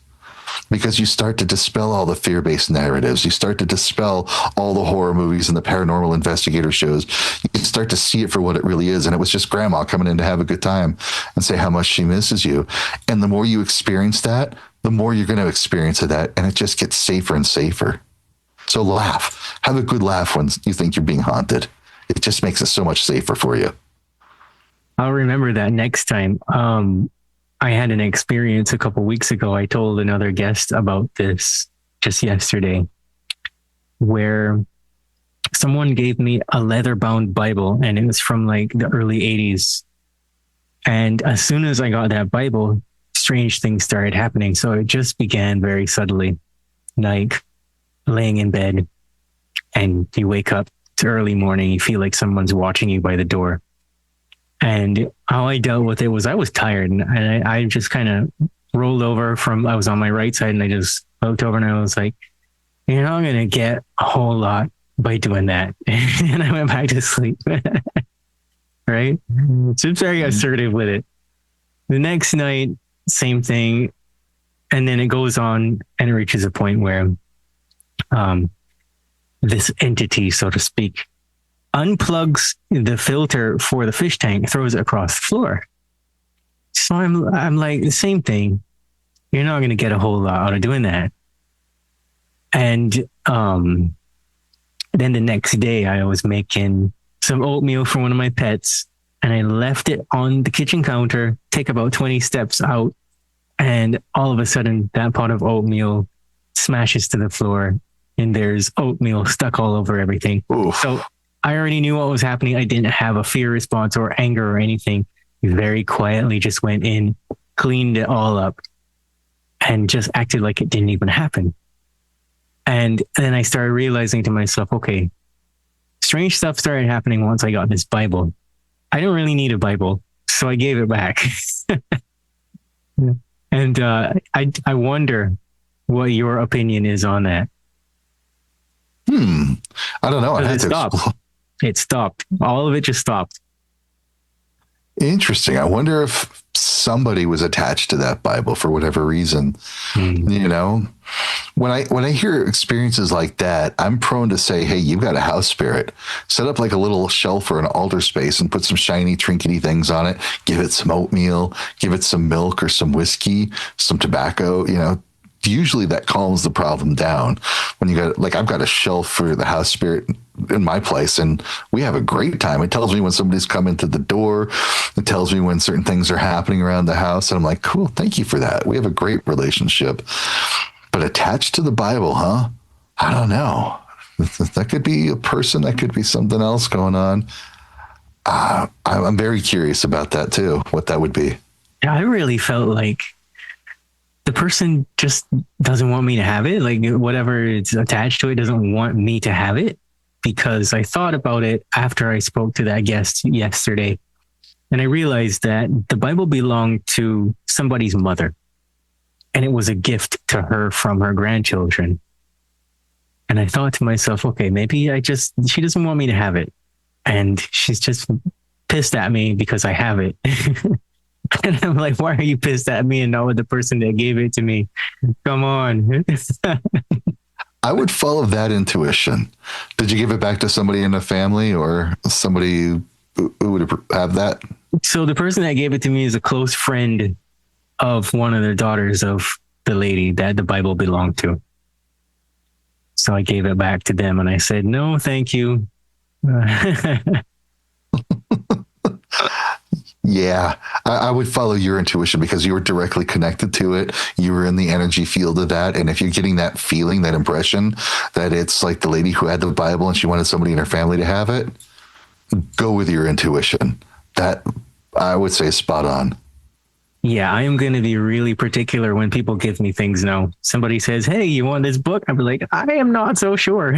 Because you start to dispel all the fear-based narratives. You start to dispel all the horror movies and the paranormal investigator shows. You start to see it for what it really is. And it was just grandma coming in to have a good time and say how much she misses you. And the more you experience that, the more you're going to experience of that. And it just gets safer and safer. So laugh. Have a good laugh when you think you're being haunted. It just makes it so much safer for you. I'll remember that next time. I had an experience a couple weeks ago. I told another guest about this just yesterday, where someone gave me a leather-bound Bible, and it was from like the early 80s. And as soon as I got that Bible, strange things started happening. So it just began very subtly, like laying in bed, and you wake up, it's early morning, you feel like someone's watching you by the door. And how I dealt with it was I was tired, and I just kind of rolled over I was on my right side, and I just looked over and I was like, you're not going to get a whole lot by doing that. And I went back to sleep. Right? So it's very assertive with it. The next night, same thing. And then it goes on and it reaches a point where this entity, so to speak, unplugs the filter for the fish tank, throws it across the floor. So I'm like, the same thing. You're not going to get a whole lot out of doing that. And then the next day, I was making some oatmeal for one of my pets, and I left it on the kitchen counter, take about 20 steps out, and all of a sudden, that pot of oatmeal smashes to the floor, and there's oatmeal stuck all over everything. Oof. So I already knew what was happening. I didn't have a fear response or anger or anything. Very quietly just went in, cleaned it all up, and just acted like it didn't even happen. And then I started realizing to myself, okay, strange stuff started happening once I got this Bible. I don't really need a Bible, so I gave it back. And I wonder what your opinion is on that. I don't know. It stopped. All of it just stopped. Interesting. I wonder if somebody was attached to that Bible for whatever reason. You know, when I hear experiences like that, I'm prone to say, hey, you've got a house spirit. Set up like a little shelf or an altar space and put some shiny, trinkety things on it. Give it some oatmeal, give it some milk or some whiskey, some tobacco, you know. Usually that calms the problem down. When you got, like, I've got a shelf for the house spirit in my place, and we have a great time. It tells me when somebody's coming to the door. It tells me when certain things are happening around the house. And I'm like, cool, thank you for that. We have a great relationship. But attached to the Bible, huh? I don't know. That could be a person. That could be something else going on. I'm very curious about that too, what that would be. Yeah, I really felt like the person just doesn't want me to have it. Like whatever it's attached to it doesn't want me to have it, because I thought about it after I spoke to that guest yesterday. And I realized that the Bible belonged to somebody's mother, and it was a gift to her from her grandchildren. And I thought to myself, okay, maybe she doesn't want me to have it. And she's just pissed at me because I have it. And I'm like, why are you pissed at me and not with the person that gave it to me? Come on. I would follow that intuition. Did you give it back to somebody in the family or somebody who would have that? So the person that gave it to me is a close friend of one of the daughters of the lady that the Bible belonged to. So I gave it back to them and I said, no, thank you. Yeah, I would follow your intuition because you were directly connected to it. You were in the energy field of that. And if you're getting that feeling, that impression that it's like the lady who had the Bible and she wanted somebody in her family to have it, go with your intuition. That I would say is spot on. Yeah, I am going to be really particular when people give me things now. Somebody says, hey, you want this book? I'll be like, I am not so sure.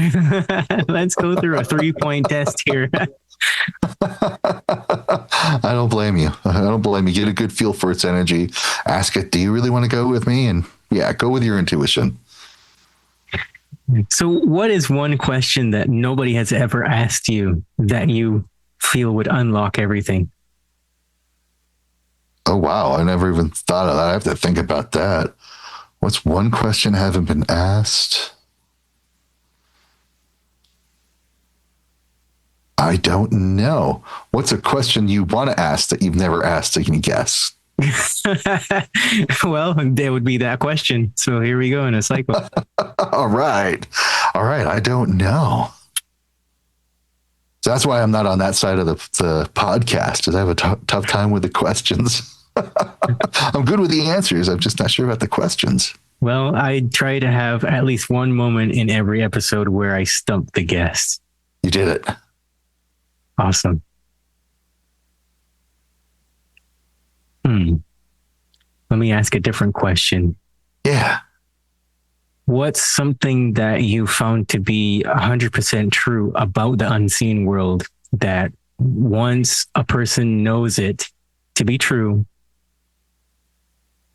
Let's go through a 3-point test here. I don't blame you. I don't blame you. Get a good feel for its energy. Ask it, do you really want to go with me? And yeah, go with your intuition. So what is one question that nobody has ever asked you that you feel would unlock everything? Oh, wow. I never even thought of that. I have to think about that. What's one question I haven't been asked? I don't know. What's a question you want to ask that you've never asked that you can guess? Well, there would be that question. So here we go in a cycle. All right. I don't know. So that's why I'm not on that side of the podcast, because I have a tough time with the questions. I'm good with the answers. I'm just not sure about the questions. Well, I try to have at least one moment in every episode where I stump the guest. You did it. Awesome. Let me ask a different question. Yeah. What's something that you found to be 100% true about the unseen world that once a person knows it to be true,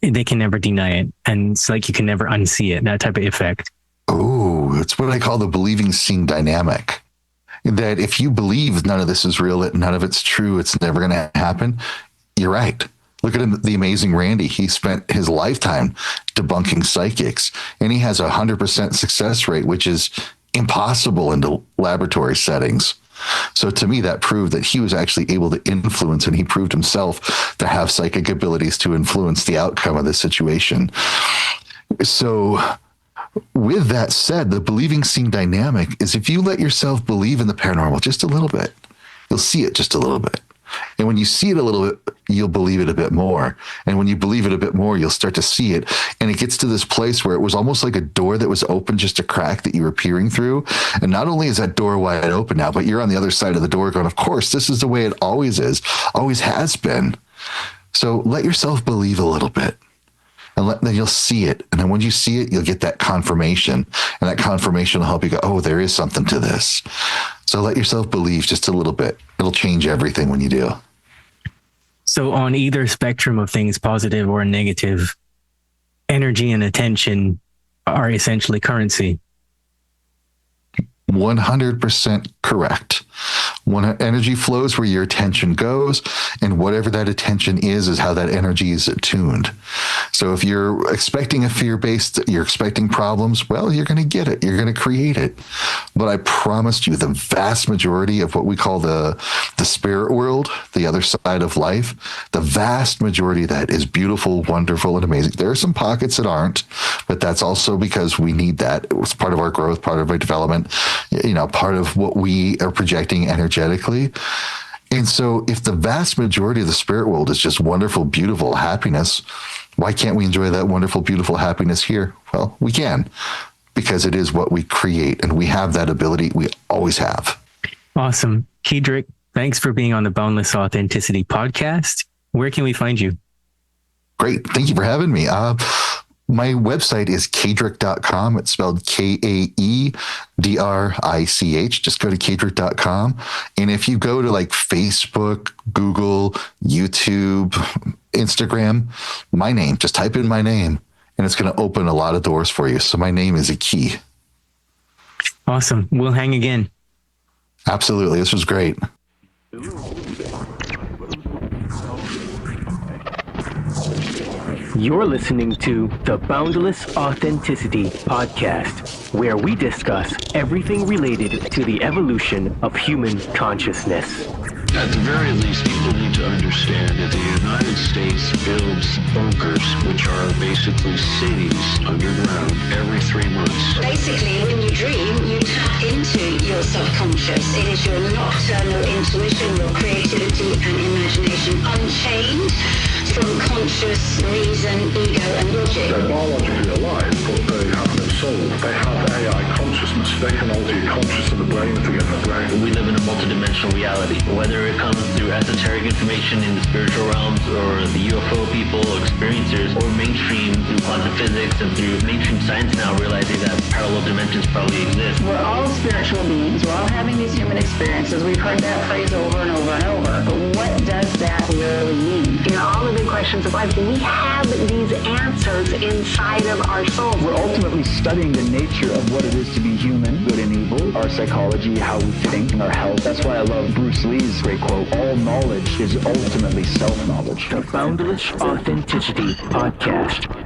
they can never deny it? And it's like you can never unsee it, that type of effect. Oh, it's what I call the believing seeing dynamic. That if you believe none of this is real, that none of it's true, it's never going to happen, you're right. Look at him, the amazing Randy. He spent his lifetime debunking psychics, and he has 100% success rate, which is impossible in laboratory settings. So to me, that proved that he was actually able to influence, and he proved himself to have psychic abilities to influence the outcome of the situation. So with that said, the believing seeing dynamic is if you let yourself believe in the paranormal just a little bit, you'll see it just a little bit. And when you see it a little bit, you'll believe it a bit more. And when you believe it a bit more, you'll start to see it. And it gets to this place where it was almost like a door that was open, just a crack that you were peering through. And not only is that door wide open now, but you're on the other side of the door going, of course, this is the way it always is, always has been. So let yourself believe a little bit. And then you'll see it. And then when you see it, you'll get that confirmation. And that confirmation will help you go, oh, there is something to this. So let yourself believe just a little bit. It'll change everything when you do. So on either spectrum of things, positive or negative, energy and attention are essentially currency. 100% correct. When energy flows where your attention goes, and whatever that attention is how that energy is attuned. So if you're expecting a fear-based, you're expecting problems, well, you're going to get it. You're going to create it. But I promised you the vast majority of what we call the spirit world, the other side of life, the vast majority of that is beautiful, wonderful, and amazing. There are some pockets that aren't, but that's also because we need that. It was part of our growth, part of our development, part of what we are projecting energetically. And so if the vast majority of the spirit world is just wonderful, beautiful happiness, why can't we enjoy that wonderful, beautiful happiness here? Well, we can, because it is what we create, and we have that ability. We always have. Awesome. Kaedrich, thanks for being on the Boundless Authenticity podcast. Where can we find you? Great. Thank you for having me. My website is kaedrich.com. It's spelled Kaedrich. Just go to kaedrich.com. And if you go to like Facebook, Google, YouTube, Instagram, my name, just type in my name, and it's going to open a lot of doors for you. So my name is a key. Awesome. We'll hang again. Absolutely. This was great. You're listening to the Boundless Authenticity podcast, where we discuss everything related to the evolution of human consciousness. At the very least, people need to understand that the United States builds bunkers, which are basically cities underground, every 3 months. Basically, when you dream, you tap into your subconscious. It is your nocturnal intuition, your creativity and imagination unchained from conscious reason, ego and logic. They're biologically alive, but they have no soul. They have AI consciousness. They can alter your conscious of the brain to get in the brain. We live in a multidimensional reality. Whether it comes through esoteric information in the spiritual realms, or the UFO people, experiencers, or mainstream through quantum physics and through mainstream science now realizing that parallel dimensions probably exist. We're all spiritual beings. We're all having these human experiences. We've heard that phrase over and over and over. But what does that really mean? You know, all the big questions of life, we have these answers inside of our souls. We're ultimately studying the nature of what it is to be human, good and evil, our psychology, how we think, and our health. That's why I love Bruce Lee's great quote, all knowledge is ultimately self-knowledge. The Boundless Authenticity Podcast.